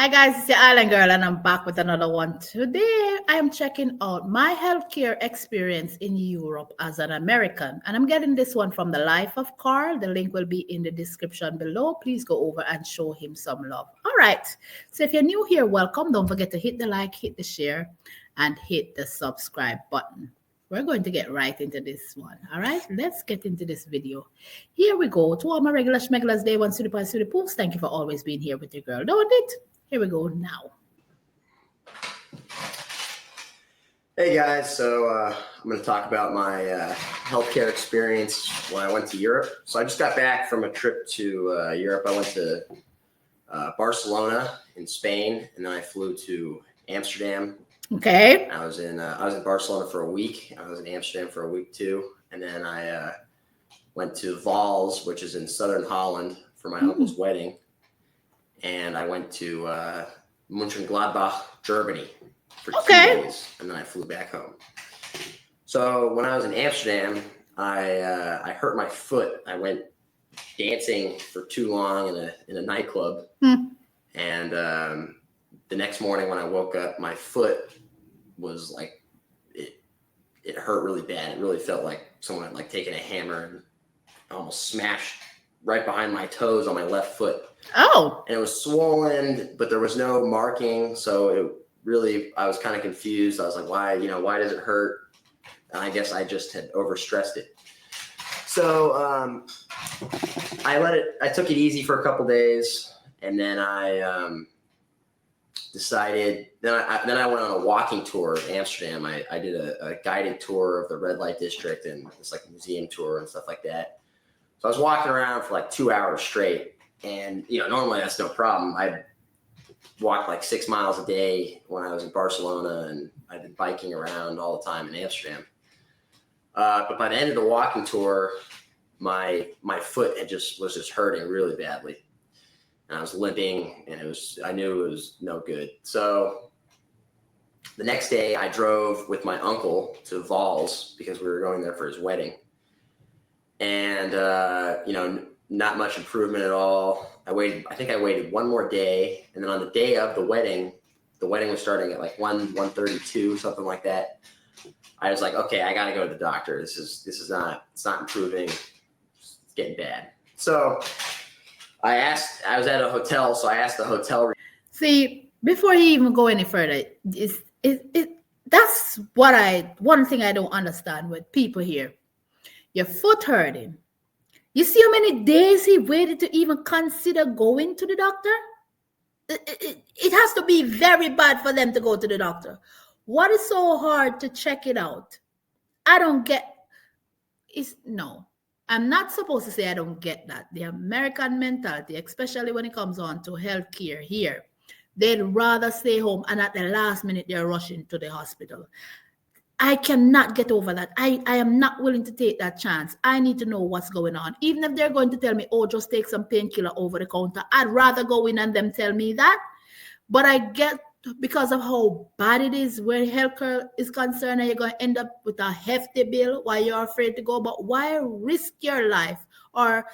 Hi guys, it's your Island Girl and I'm back with another one. Today I am checking out my healthcare experience in Europe as an American. And I'm getting this one from the life of Carl. The link will be in the description below. Please go over and show him some love. All right. So if you're new here, welcome. Don't forget to hit the like, hit the share, and hit the subscribe button. We're going to get right into this one. All right, let's get into this video. Here we go. To all my regular schmeglers, day one, Sudipie Poops. Thank you for always being here with your girl, don't it? Here we go now. Hey guys, so I'm going to talk about my healthcare experience when I went to Europe. So I just got back from a trip to Europe. I went to Barcelona in Spain, and then I flew to Amsterdam. Okay. I was in Barcelona for a week. I was in Amsterdam for a week too, and then I went to Girlz, which is in southern Holland, for my uncle's wedding. And I went to Mönchengladbach, Germany for 2 days, and then I flew back home. So when I was in Amsterdam, I hurt my foot. I went dancing for too long in a nightclub, and the next morning when I woke up, my foot was like it hurt really bad. It really felt like someone had like taken a hammer and almost smashed right behind my toes on my left foot. Oh. And it was swollen, but there was no marking. So I was kind of confused. I was like, why does it hurt? And I guess I just had overstressed it. So I took it easy for a couple days, and then I decided, then I went on a walking tour of Amsterdam. I did a guided tour of the red light district and it's like a museum tour and stuff like that. So I was walking around for like 2 hours straight, and normally that's no problem. I walked like 6 miles a day when I was in Barcelona, and I've been biking around all the time in Amsterdam. But by the end of the walking tour, my foot was just hurting really badly, and I was limping, and I knew it was no good. So the next day, I drove with my uncle to Girlz because we were going there for his wedding. And, not much improvement at all. I think I waited one more day. And then on the day of the wedding was starting at like 1:32, something like that. I was like, okay, I got to go to the doctor. It's not improving. It's getting bad. So I was at a hotel. So I asked the hotel. See, before you even go any further, that's one thing I don't understand with people here. Your foot hurting. You see how many days he waited to even consider going to the doctor? It has to be very bad for them to go to the doctor. What is so hard to check it out? I don't get no. I'm not supposed to say I don't get that. The American mentality, especially when it comes on to healthcare here, they'd rather stay home, and at the last minute they're rushing to the hospital. I cannot get over that. I am not willing to take that chance. I need to know what's going on. Even if they're going to tell me, oh, just take some painkiller over the counter, I'd rather go in and them tell me that. But I get, because of how bad it is where healthcare is concerned, and you're going to end up with a hefty bill while you're afraid to go. But why risk your life or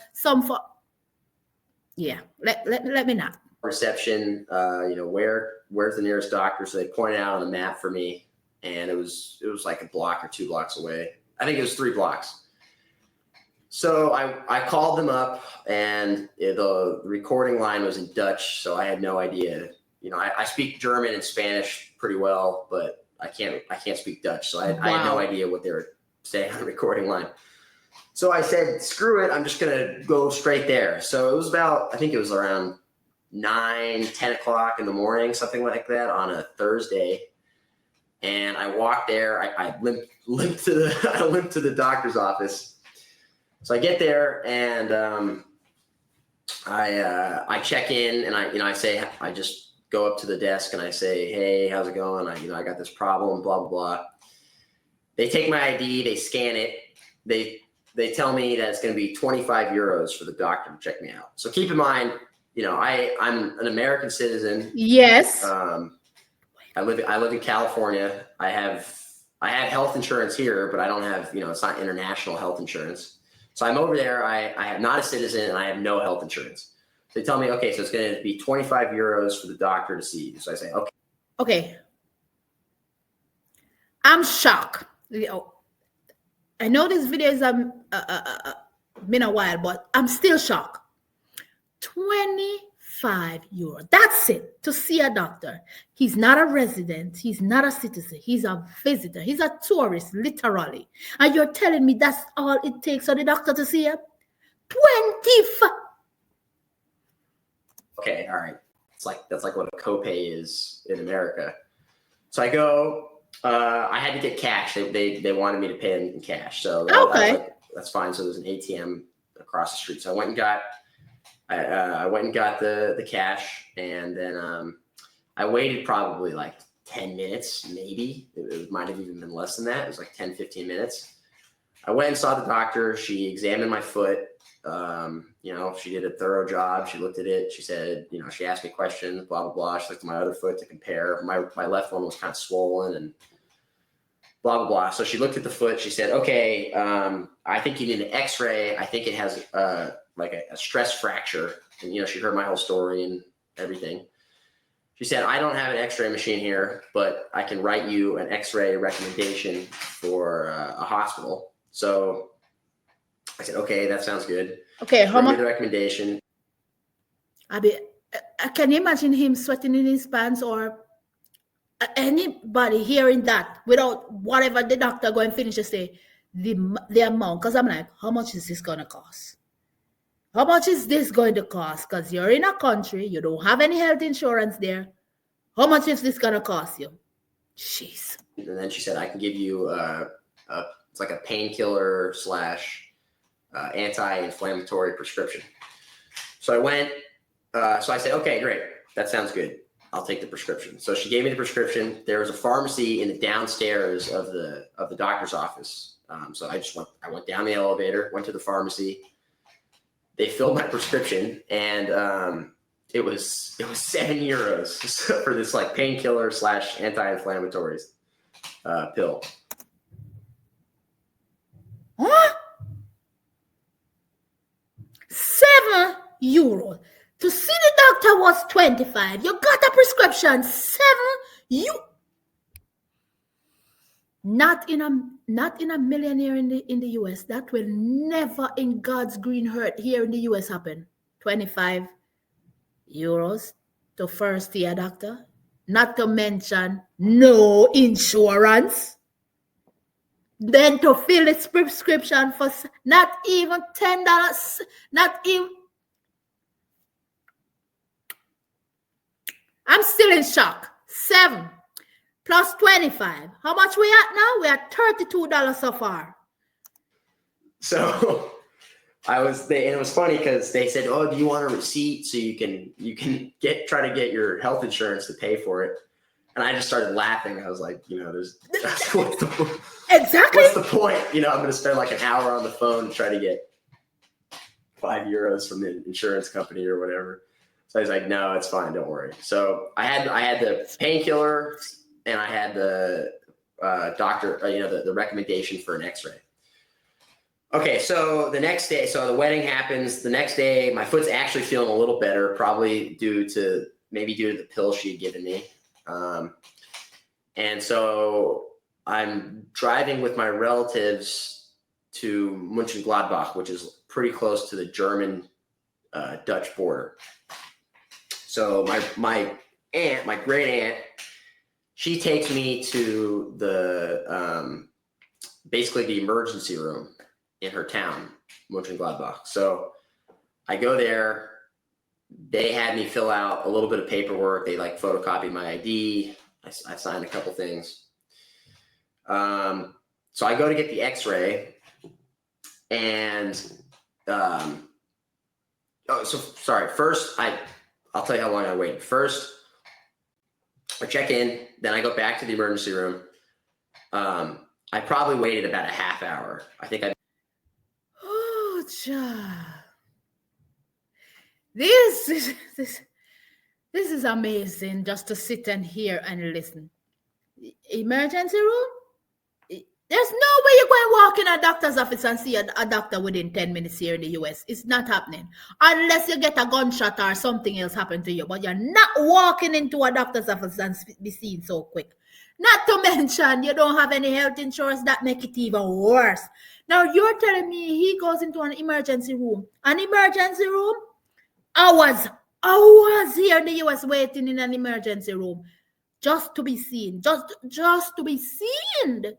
let me not. Reception, where's the nearest doctor? So they pointed out on the map for me. And it was like a block or 2 blocks away. I think it was 3 blocks. So I called them up, and the recording line was in Dutch, so I had no idea. I speak German and Spanish pretty well, but I can't speak Dutch, so I had no idea what they were saying on the recording line. So I said, screw it, I'm just gonna go straight there. So it was I think it was around 10 o'clock in the morning, something like that, on a Thursday. And I walked there. I limped to the doctor's office. So I get there, and I check in, and I just go up to the desk and I say, hey, how's it going? I got this problem, blah blah blah. They take my ID, they scan it, they tell me that it's going to be 25 euros for the doctor to check me out. So keep in mind, I'm an American citizen. Yes. I live in California. I have health insurance here, but I don't have, it's not international health insurance. So I'm over there. I am not a citizen, and I have no health insurance. They tell me, okay, so it's going to be 25 euros for the doctor to see you. So I say, okay. Okay. I'm shocked. I know this video is been a while, but I'm still shocked. 25 euro. That's it, to see a doctor. He's not a resident. He's not a citizen. He's a visitor. He's a tourist, literally. And you're telling me that's all it takes for the doctor to see you? 25. Okay, all right. That's like what a copay is in America. So I go. I had to get cash. They wanted me to pay in cash. So that's fine. So there's an ATM across the street. So I went and got. I went and got the cash, and then I waited probably like 10 minutes, maybe. It might have even been less than that. It was like 10, 15 minutes. I went and saw the doctor. She examined my foot. She did a thorough job. She looked at it. She said, she asked me questions, blah, blah, blah. She looked at my other foot to compare. My left one was kind of swollen and blah, blah, blah. So she looked at the foot. She said, okay, I think you need an x-ray. I think it has like a stress fracture. And, she heard my whole story and everything. She said, I don't have an x-ray machine here, but I can write you an x-ray recommendation for a hospital. So I said, okay, that sounds good. Okay, how much? The recommendation. Can you imagine him sweating in his pants, or anybody hearing that without whatever the doctor going to finish to say the amount? Because I'm like, how much is this going to cost? How much is this going to cost? Because you're in a country, you don't have any health insurance there. How much is this going to cost you? Jeez. And then she said, I can give you it's like a painkiller / anti-inflammatory prescription. So I went, so I said, okay, great. That sounds good. I'll take the prescription. So she gave me the prescription. There was a pharmacy in the downstairs of the doctor's office. So I went down the elevator, went to the pharmacy. They filled my prescription, and it was 7 euros for this like painkiller / anti-inflammatories pill. Huh? 7 euros. To see the doctor was 25. You got a prescription. 7 you. Not in a millionaire in the US. That will never in God's green earth here in the US happen. 25 euros to first see a doctor. Not to mention no insurance. Then to fill its prescription for not even $10. Not even. I'm still in shock. 7 plus 25. How much we at now? We at $32 so far. So and it was funny because they said, "Oh, do you want a receipt so you can try to get your health insurance to pay for it?" And I just started laughing. I was like, what's the point? I'm going to spend like an hour on the phone to try to get 5 euros from the insurance company or whatever. So I was like, no, it's fine. Don't worry. So I had the painkiller, and I had the doctor, the recommendation for an x-ray. Okay. So the next day, the wedding happens. The next day, my foot's actually feeling a little better, probably due to the pill she had given me. And so I'm driving with my relatives to Mönchengladbach, which is pretty close to the German Dutch border. So my aunt, my great aunt, she takes me to the basically the emergency room in her town, Mönchengladbach. So I go there. They had me fill out a little bit of paperwork. They photocopied my ID. I signed a couple things. So I go to get the x-ray, and first I'll tell you how long I waited. First, I check in, then I go back to the emergency room. I probably waited about a half hour. I think Oh, child. This is amazing just to sit and hear and listen. Emergency room? There's no way you're going to walk in a doctor's office and see a doctor within 10 minutes here in the US. It's not happening. Unless you get a gunshot or something else happen to you. But you're not walking into a doctor's office and be seen so quick. Not to mention, you don't have any health insurance. That make it even worse. Now, you're telling me he goes into an emergency room. An emergency room? Hours here in the US waiting in an emergency room. Just to be seen. Just to be seen.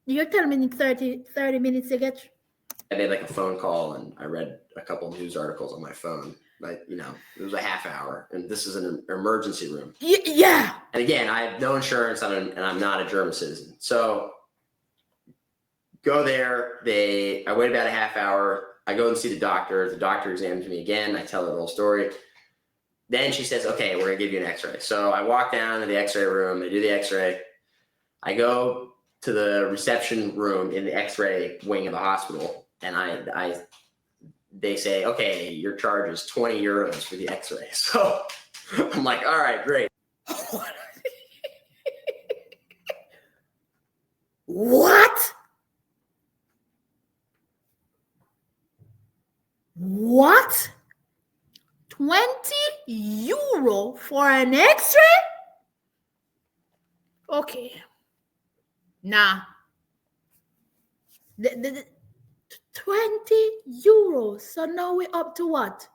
You're telling me in 30 minutes you get? I made like a phone call and I read a couple of news articles on my phone. Like, you know, it was a half hour and this is an emergency room. Yeah. And again, I have no insurance and I'm not a German citizen. So go there. I wait about a half hour. I go and see the doctor. The doctor examines me again. I tell her the whole story. Then she says, okay, we're going to give you an x-ray. So I walk down to the x-ray room. They do the x-ray. I go to the reception room in the x-ray wing of the hospital. And they say, okay, your charge is 20 euros for the x-ray. So I'm like, all right, great. What? What? 20 euro for an x-ray? Okay. Nah. The 20 euros. So now we're up to what?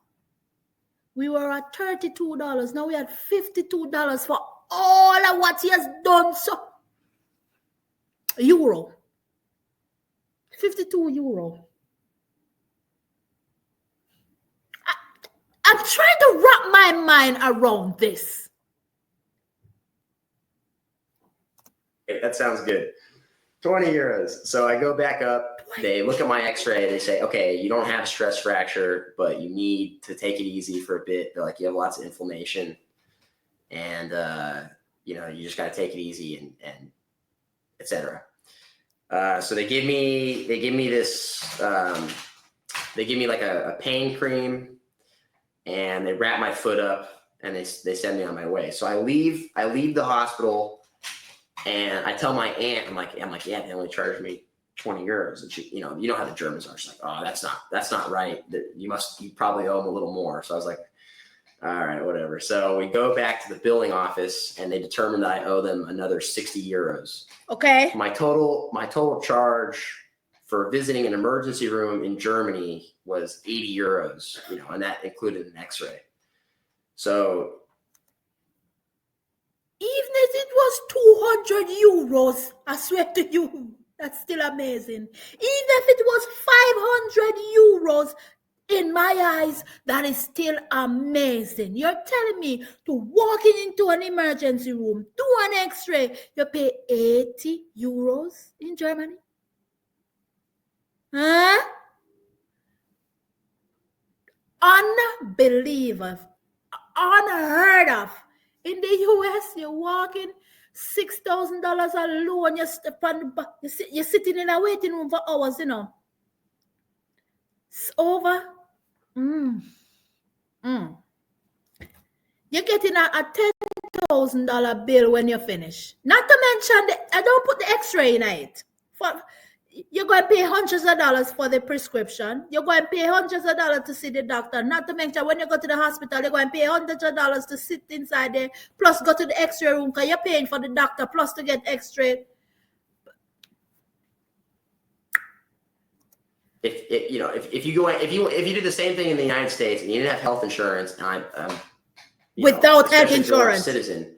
We were at $32. Now we had $52 for all of what he has done. So euro. 52 euro. I'm trying to wrap my mind around this. Okay, that sounds good. 20 euros. So I go back up. They look at my x-ray. They say, okay, you don't have a stress fracture, but you need to take it easy for a bit. They're like, you have lots of inflammation and, you know, you just got to take it easy and et cetera. So they give me this, they give me like a pain cream and they wrap my foot up and they send me on my way. So I leave the hospital and I tell my aunt, I'm like, yeah, they only charged me 20 euros. And she, you know how the Germans are. She's like, oh, that's not right. You probably owe them a little more. So I was like, all right, whatever. So we go back to the billing office and they determined that I owe them another 60 euros. Okay. My total charge for visiting an emergency room in Germany was 80 euros, and that included an x-ray. So even if it was 200 euros, I swear to you, that's still amazing. Even if it was 500 euros, in my eyes, that is still amazing. You're telling me to walking into an emergency room, do an x-ray, you pay 80 euros in Germany? Huh? Unbelievable. Unheard of. In the US, you're walking $6,000 alone. You're sitting in a waiting room for hours, It's over. You're getting a $10,000 bill when you finish. Not to mention, I don't put the x-ray in it. You're going to pay hundreds of dollars for the prescription. You're going to pay hundreds of dollars to see the doctor. Not to mention, when you go to the hospital, you're going to pay hundreds of dollars to sit inside there, plus go to the x-ray room because you're paying for the doctor, plus to get x-ray. If you did the same thing in the United States and you didn't have health insurance, and without health insurance, citizen,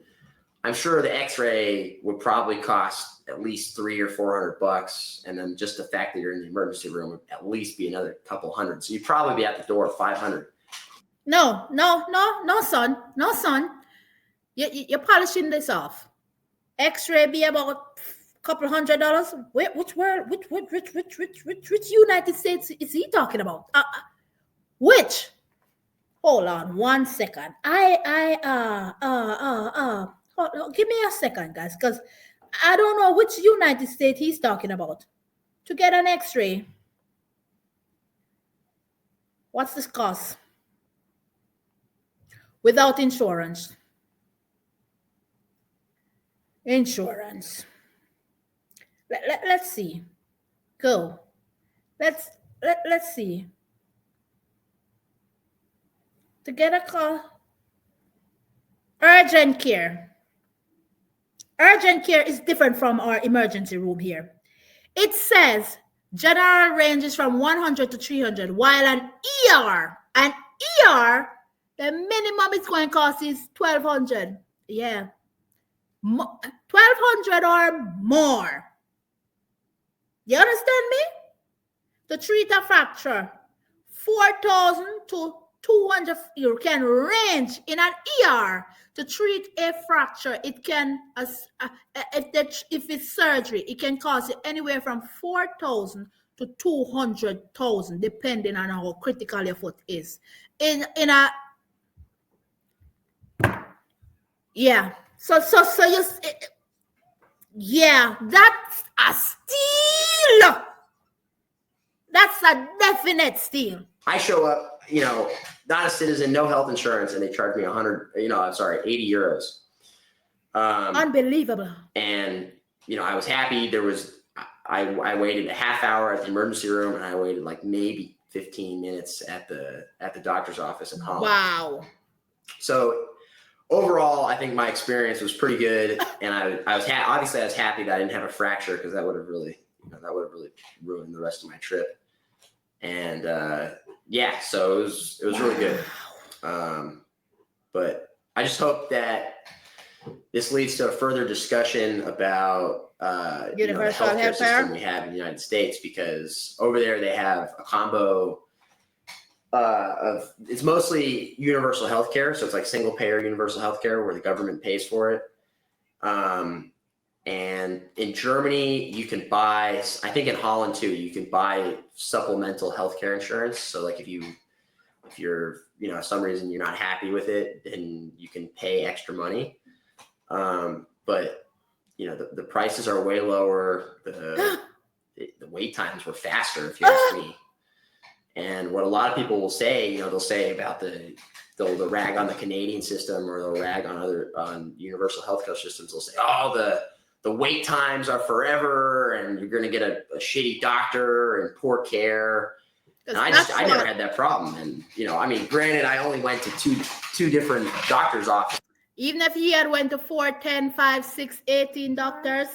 I'm sure the x-ray would probably cost at least $300 or $400, and then just the fact that you're in the emergency room would at least be another couple hundred. So you'd probably be at the door at $500. No, son. You're polishing this off. X-ray be about a couple $100. Which United States is he talking about? Which? Hold on 1 second. Give me a second, guys, because I don't know which United States he's talking about. To get an x-ray, what's this cost? Without insurance. Insurance. Let's see. Go. Let's see. To get a call. Urgent care. Urgent care is different from our emergency room here. It says general ranges from 100 to 300, while an ER, the minimum it's going to cost is 1200. Yeah. 1200 or more. You understand me? To treat a fracture, 4,000 to 200 you can range in an ER to treat a fracture. It can, if it's surgery, it can cost you anywhere from 4,000 to 200,000, depending on how critical your foot is. In a yeah. So you yeah, that's a steal. That's a definite steal. I show up, not a citizen, no health insurance, and they charge me 80 euros. Unbelievable. And, I was happy. I waited a half hour at the emergency room, and I waited like maybe 15 minutes at the doctor's office in Holland. Wow. So overall, I think my experience was pretty good. And I was obviously I was happy that I didn't have a fracture, because that would have really ruined the rest of my trip. And so it was really good. But I just hope that this leads to a further discussion about the healthcare system we have in the United States, because over there they have a combo of, it's mostly universal healthcare, so it's like single payer universal healthcare where the government pays for it. And in Germany, you can buy, I think in Holland too, you can buy supplemental healthcare insurance. So like if you're, some reason you're not happy with it, then you can pay extra money. But the prices are way lower. The wait times were faster, if you ask me. And what a lot of people will say, they'll say about they'll rag on the Canadian system, or they'll rag on universal healthcare systems. They'll say, oh, the wait times are forever, and you're going to get a shitty doctor and poor care. And I never had that problem. And, granted, I only went to two different doctors' offices. Even if he had went to 4, 10, 5, 6, 18 doctors.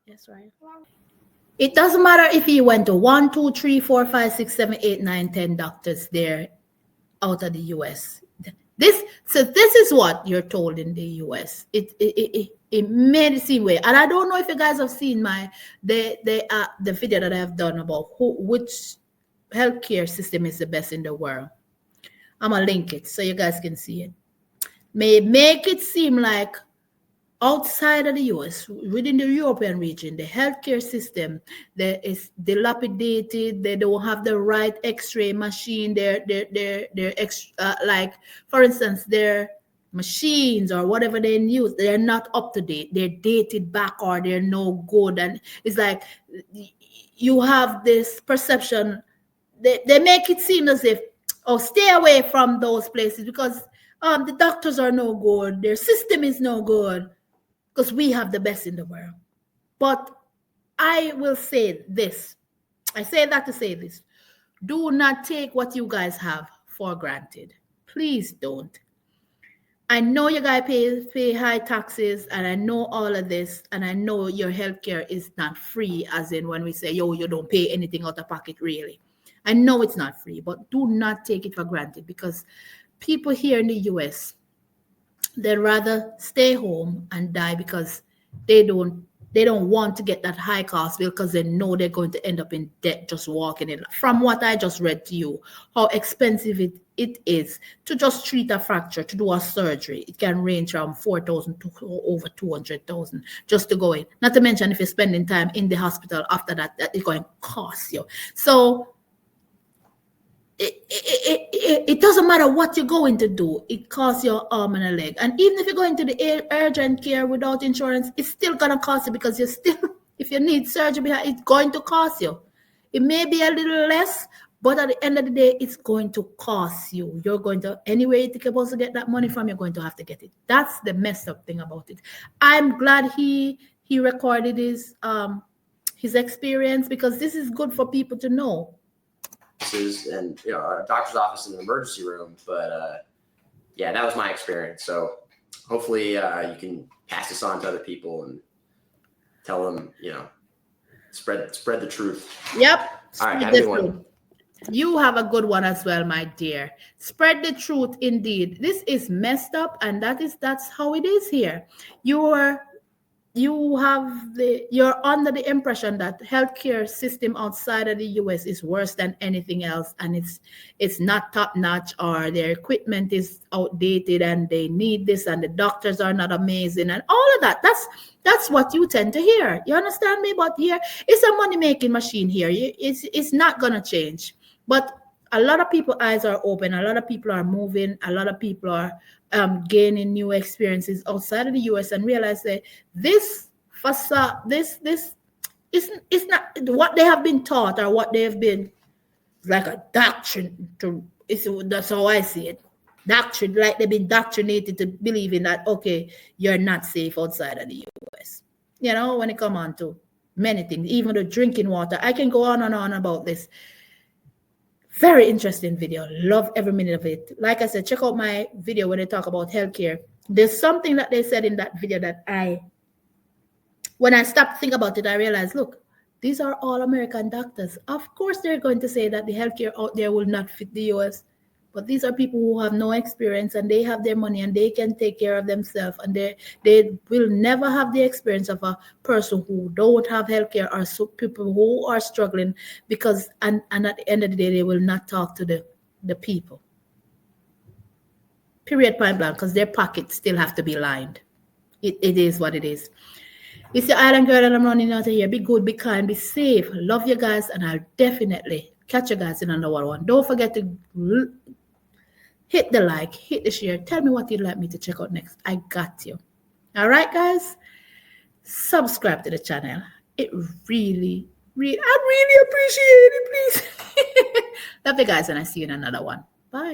Yes, right. It doesn't matter if he went to 1, 2, 3, 4, 5, 6, 7, 8, 9, 10 doctors there out of the US. This is what you're told in the US. It made it seem way. And I don't know if you guys have seen the video that I have done about which healthcare system is the best in the world. I'm gonna link it so you guys can see it. May make it seem like outside of the US, within the European region, the healthcare system that is dilapidated. They don't have the right X-ray machine. They're like, for instance, their machines or whatever they use, they're not up to date. They're dated back, or they're no good. And it's like you have this perception. They make it seem as if, stay away from those places because the doctors are no good. Their system is no good. Because we have the best in the world. But I will say this. I say that to say this. Do not take what you guys have for granted. Please don't. I know you guys pay high taxes, and I know all of this, and I know your healthcare is not free, as in when we say, you don't pay anything out of pocket, really. I know it's not free, but do not take it for granted, because people here in the US, they'd rather stay home and die because they don't want to get that high cost bill, because they know they're going to end up in debt just walking in. From what I just read to you, how expensive it is to just treat a fracture, to do a surgery. It can range from 4,000 to over 200,000 just to go in. Not to mention if you're spending time in the hospital after that it's going to cost you. So it doesn't matter what you're going to do. It costs your arm and a leg. And even if you're going to the urgent care without insurance, it's still going to cost you, because you're still, if you need surgery, it's going to cost you. It may be a little less, but at the end of the day, it's going to cost you. You're going to, anyway you're supposed to get that money from, you're going to have to get it. That's the messed up thing about it. I'm glad he recorded his his experience, because this is good for people to know. And a doctor's office in an emergency room, but yeah, that was my experience. So hopefully you can pass this on to other people and tell them, spread the truth. Yep. All right, have a good one. You have a good one as well, my dear. Spread the truth indeed. This is messed up, and that's how it is here. You're under the impression that healthcare system outside of the US is worse than anything else, and it's not top notch, or their equipment is outdated and they need this, and the doctors are not amazing, and all of that. That's what you tend to hear. You understand me? But here, it's a money making machine here. It's not gonna change. But a lot of people's eyes are open. A lot of people are moving. A lot of people are gaining new experiences outside of the US and realize that this is not what they have been taught, or what they have been, like a doctrine. That's how I see it. Doctrine, like they've been doctrinated to believing that, okay, you're not safe outside of the US. When it comes on to many things, even the drinking water. I can go on and on about this. Very interesting video. Love every minute of it. Like I said, check out my video when they talk about healthcare. There's something that they said in that video that when I stopped to think about it, I realized, look, these are all American doctors. Of course, they're going to say that the healthcare out there will not fit the US. But these are people who have no experience, and they have their money, and they can take care of themselves, and they will never have the experience of a person who don't have healthcare, or people who are struggling, because and at the end of the day, they will not talk to the people. Period, point blank, because their pockets still have to be lined. It is what it is. It's the Island Girl, and I'm running out of here. Be good, be kind, be safe. Love you guys, and I'll definitely catch you guys in another one. Don't forget to hit the like, hit the share. Tell me what you'd like me to check out next. I got you. All right, guys? Subscribe to the channel. It really, I really appreciate it, please. Love you guys, and I see you in another one. Bye.